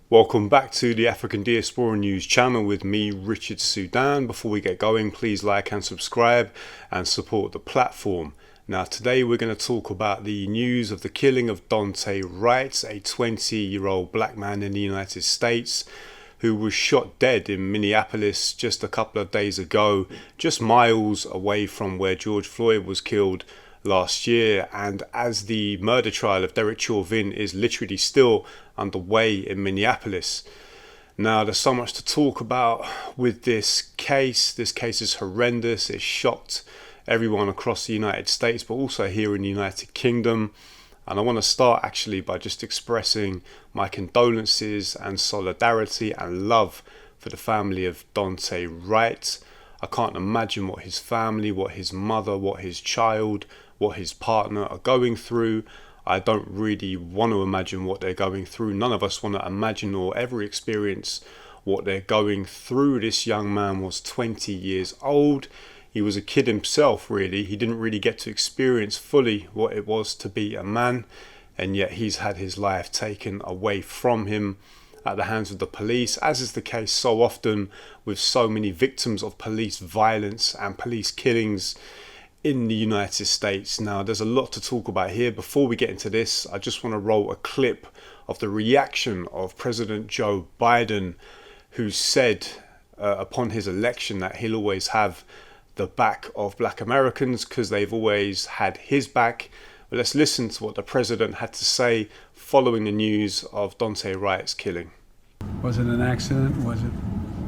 Welcome back to the African Diaspora News channel with me, Richard Sudan. Before we get going, please like and subscribe and support the platform. Now today we're going to talk about the news of the killing of Daunte Wright, a 20-year-old black man in the United States who was shot dead in Minneapolis just a couple of days ago, just miles away from where George Floyd was killed last year. And as the murder trial of Derek Chauvin is literally still underway in Minneapolis. Now there's so much to talk about with this case. This case is horrendous. It shocked everyone across the United States, but also here in the United Kingdom. And I want to start actually by just expressing my condolences and solidarity and love for the family of Daunte Wright. I can't imagine what his family, what his mother, what his child, what his partner are going through. I don't really want to imagine what they're going through. None of us want to imagine or ever experience what they're going through. This young man was 20 years old. He was a kid himself, really. He didn't really get to experience fully what it was to be a man, and yet he's had his life taken away from him at the hands of the police, as is the case so often with so many victims of police violence and police killings in the United States. Now there's a lot to talk about here. Before we get into this, I just want to roll a clip of the reaction of President Joe Biden, who said upon his election that he'll always have the back of black Americans because they've always had his back. But let's listen to what the president had to say following the news of Daunte Wright's killing. Was it an accident? Was it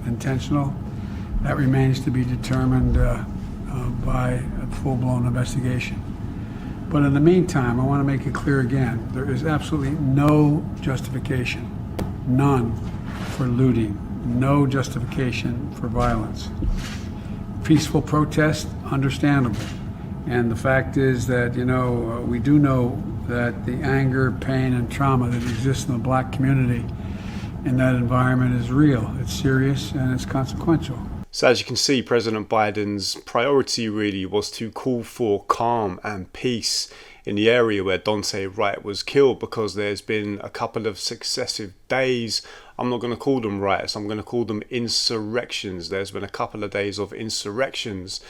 intentional? That remains to be determined by a full-blown investigation. But in the meantime, I want to make it clear again, there is absolutely no justification, none, for looting, no justification for violence. Peaceful protest, understandable. And the fact is that, we do know that the anger, pain, and trauma that exists in the black community in that environment is real, it's serious, and it's consequential. So as you can see, President Biden's priority really was to call for calm and peace in the area where Daunte Wright was killed, because there's been a couple of successive days. I'm not going to call them riots, I'm going to call them insurrections. There's been a couple of days of insurrections,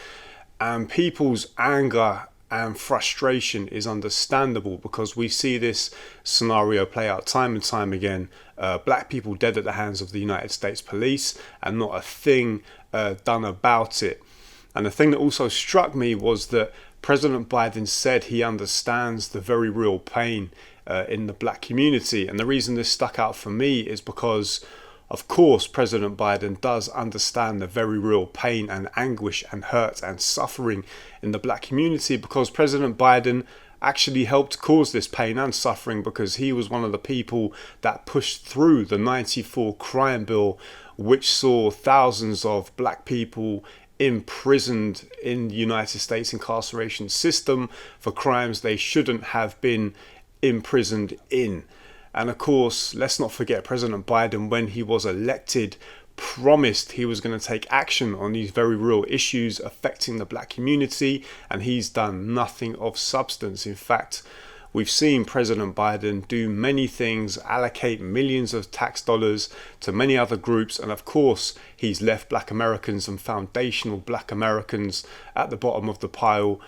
and people's anger and frustration is understandable because we see this scenario play out time and time again. Black people dead at the hands of the United States police and not a thing done about it. And the thing that also struck me was that President Biden said he understands the very real pain in the black community. And the reason this stuck out for me is because, of course, President Biden does understand the very real pain and anguish and hurt and suffering in the black community, because President Biden actually helped cause this pain and suffering, because he was one of the people that pushed through the '94 crime bill, which saw thousands of black people imprisoned in the United States incarceration system for crimes they shouldn't have been imprisoned in. And of course, let's not forget, President Biden, when he was elected, promised he was going to take action on these very real issues affecting the black community, and he's done nothing of substance. In fact, we've seen President Biden do many things, allocate millions of tax dollars to many other groups, and of course he's left black Americans and foundational black Americans at the bottom of the pile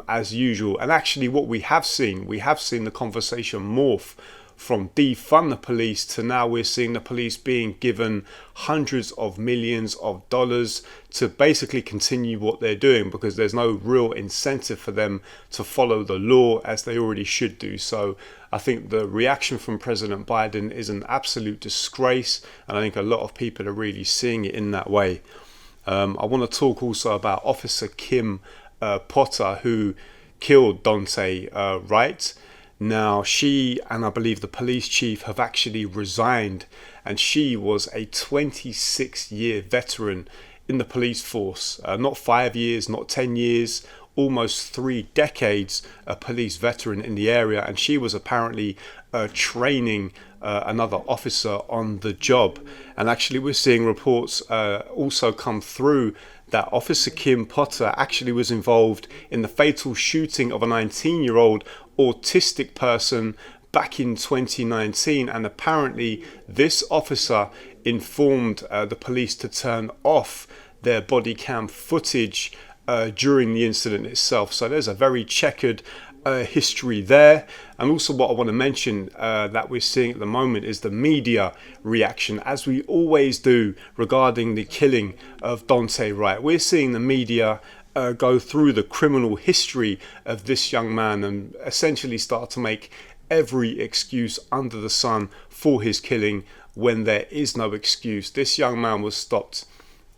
as usual. And actually what we have seen the conversation morph from defund the police to now we're seeing the police being given hundreds of millions of dollars to basically continue what they're doing, because there's no real incentive for them to follow the law as they already should do. So I think the reaction from President Biden is an absolute disgrace, and I think a lot of people are really seeing it in that way. I want to talk also about Officer Kim Potter, who killed Daunte Wright. Now, she and I believe the police chief have actually resigned, and she was a 26-year veteran in the police force. Not 5 years, not 10 years, almost 3 decades, a police veteran in the area. And she was apparently training another officer on the job. And actually we're seeing reports also come through that Officer Kim Potter actually was involved in the fatal shooting of a 19-year-old autistic person back in 2019, and apparently this officer informed the police to turn off their body cam footage during the incident itself. So there's a very checkered history there. And also what I want to mention that we're seeing at the moment is the media reaction, as we always do regarding the killing of Daunte Wright. We're seeing the media go through the criminal history of this young man and essentially start to make every excuse under the sun for his killing when there is no excuse. This young man was stopped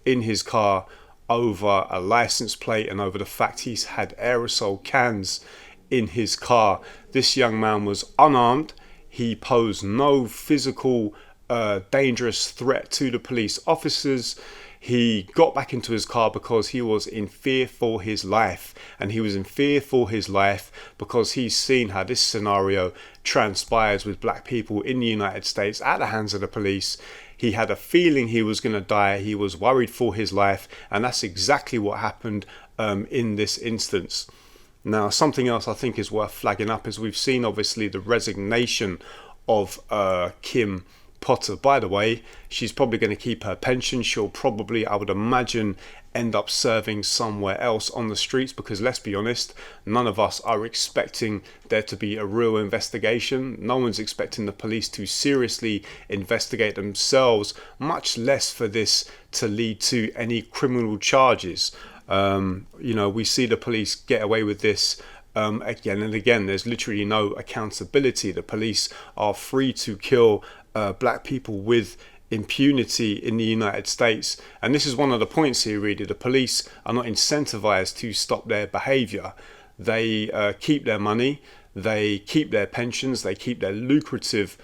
in his car over a license plate and over the fact he's had aerosol cans in his car. This young man was unarmed. He posed no physical dangerous threat to the police officers. He got back into his car because he was in fear for his life. And he was in fear for his life because he's seen how this scenario transpires with black people in the United States at the hands of the police. He had a feeling he was going to die. He was worried for his life. And that's exactly what happened in this instance. Now, something else I think is worth flagging up is we've seen, obviously, the resignation of Kim Potter. By the way, she's probably going to keep her pension. She'll probably, I would imagine, end up serving somewhere else on the streets because, let's be honest, none of us are expecting there to be a real investigation. No one's expecting the police to seriously investigate themselves, much less for this to lead to any criminal charges. We see the police get away with this again and again. There's literally no accountability. The police are free to kill black people with impunity in the United States. And this is one of the points here, really. The police are not incentivized to stop their behavior. They keep their money, they keep their pensions, they keep their lucrative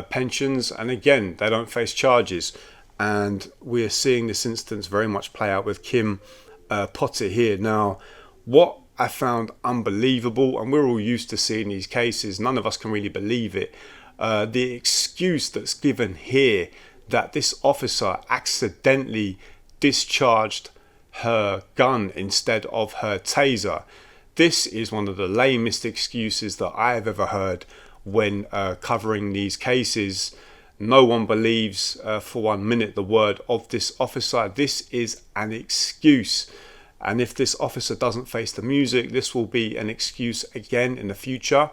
pensions, and again, they don't face charges. And we're seeing this instance very much play out with Kim Potter here. Now, what I found unbelievable, and we're all used to seeing these cases, none of us can really believe it, the excuse that's given here that this officer accidentally discharged her gun instead of her taser. This is one of the lamest excuses that I've ever heard when covering these cases. No one believes for 1 minute the word of this officer. This is an excuse. And if this officer doesn't face the music, this will be an excuse again in the future.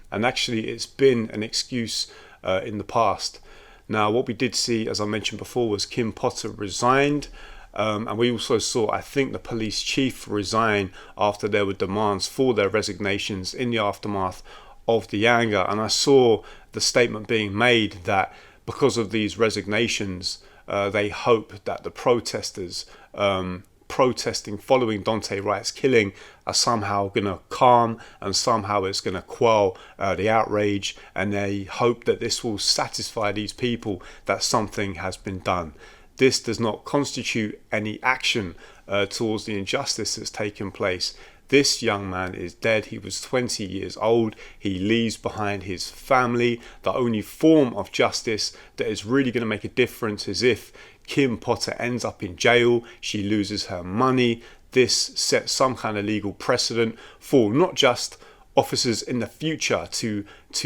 And actually, it's been an excuse in the past. Now, what we did see, as I mentioned before, was Kim Potter resigned. And we also saw, I think, the police chief resign after there were demands for their resignations in the aftermath of the anger. And I saw the statement being made that because of these resignations, they hope that the protesters protesting following Daunte Wright's killing are somehow going to calm and somehow it's going to quell the outrage, and they hope that this will satisfy these people that something has been done. This does not constitute any action towards the injustice that's taken place. This young man is dead. He was 20 years old. He leaves behind his family. The only form of justice that is really going to make a difference is if Kim Potter ends up in jail. She loses her money. This sets some kind of legal precedent for not just officers in the future to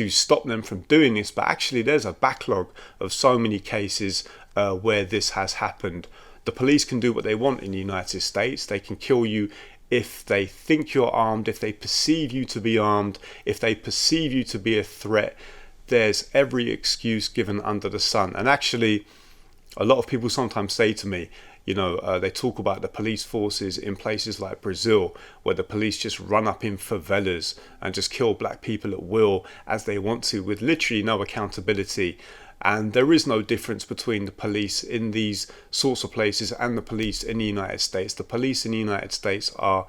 stop them from doing this, but actually there's a backlog of so many cases where this has happened. The police can do what they want in the United States. They can kill you if they think you're armed, if they perceive you to be armed, if they perceive you to be a threat. There's every excuse given under the sun. And actually, a lot of people sometimes say to me, they talk about the police forces in places like Brazil, where the police just run up in favelas and just kill black people at will as they want to, with literally no accountability. And there is no difference between the police in these sorts of places and the police in the United States. The police in the United States are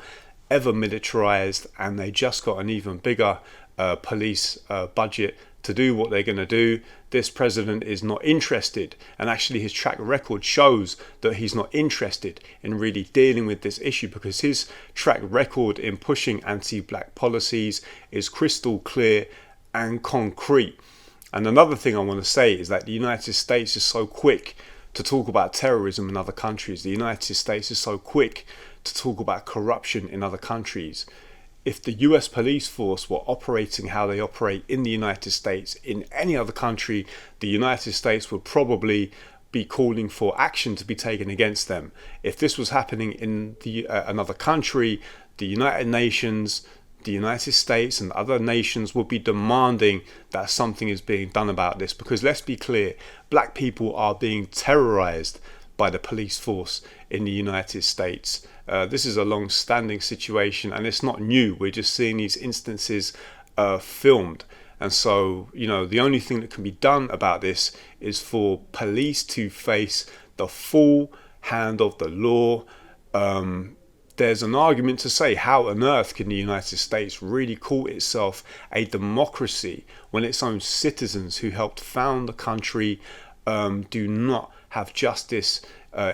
ever militarized, and they just got an even bigger police budget to do what they're going to do. This president is not interested, and actually his track record shows that he's not interested in really dealing with this issue, because his track record in pushing anti-black policies is crystal clear and concrete. And another thing I want to say is that the United States is so quick to talk about terrorism in other countries. The United States is so quick to talk about corruption in other countries. if the US police force were operating how they operate in the United States, in any other country, the United States would probably be calling for action to be taken against them. If this was happening in another country, the United Nations, the United States and other nations would be demanding that something is being done about this, because let's be clear, black people are being terrorized by the police force in the United States. This is a long-standing situation and it's not new. We're just seeing these instances filmed. And so, you know, the only thing that can be done about this is for police to face the full hand of the law. There's an argument to say, how on earth can the United States really call itself a democracy when its own citizens who helped found the country do not have justice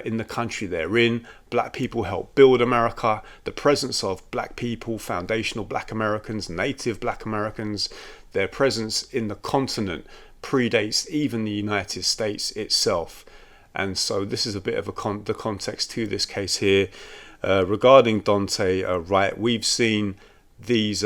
in the country they're in? Black people helped build America. The presence of black people, foundational black Americans, native black Americans, their presence in the continent predates even the United States itself. And so this is a bit of the context to this case here. Regarding Daunte Wright, we've seen these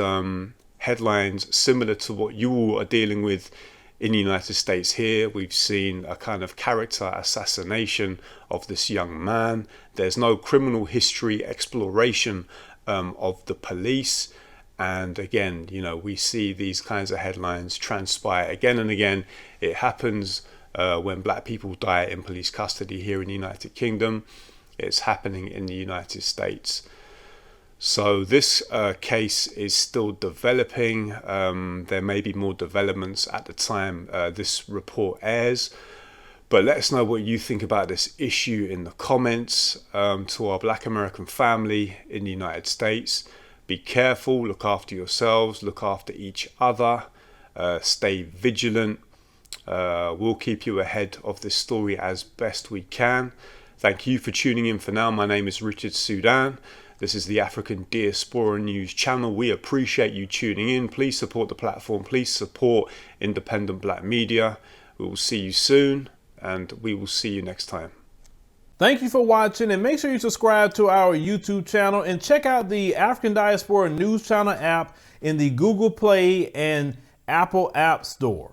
headlines similar to what you all are dealing with in the United States here. We've seen a kind of character assassination of this young man. There's no criminal history exploration of the police. And again, you know, we see these kinds of headlines transpire again and again. It happens when black people die in police custody here in the United Kingdom. It's happening in the United States. So this case is still developing. There may be more developments at the time this report airs. But let us know what you think about this issue in the comments. To our black American family in the United States, be careful, look after yourselves, look after each other, stay vigilant. We'll keep you ahead of this story as best we can. Thank you for tuning in for now. My name is Richard Sudan. This is the African Diaspora News channel. We appreciate you tuning in. Please support the platform. Please support independent black media. We will see you soon, and we will see you next time. Thank you for watching, and make sure you subscribe to our YouTube channel and check out the African Diaspora News Channel app in the Google Play and Apple App Store.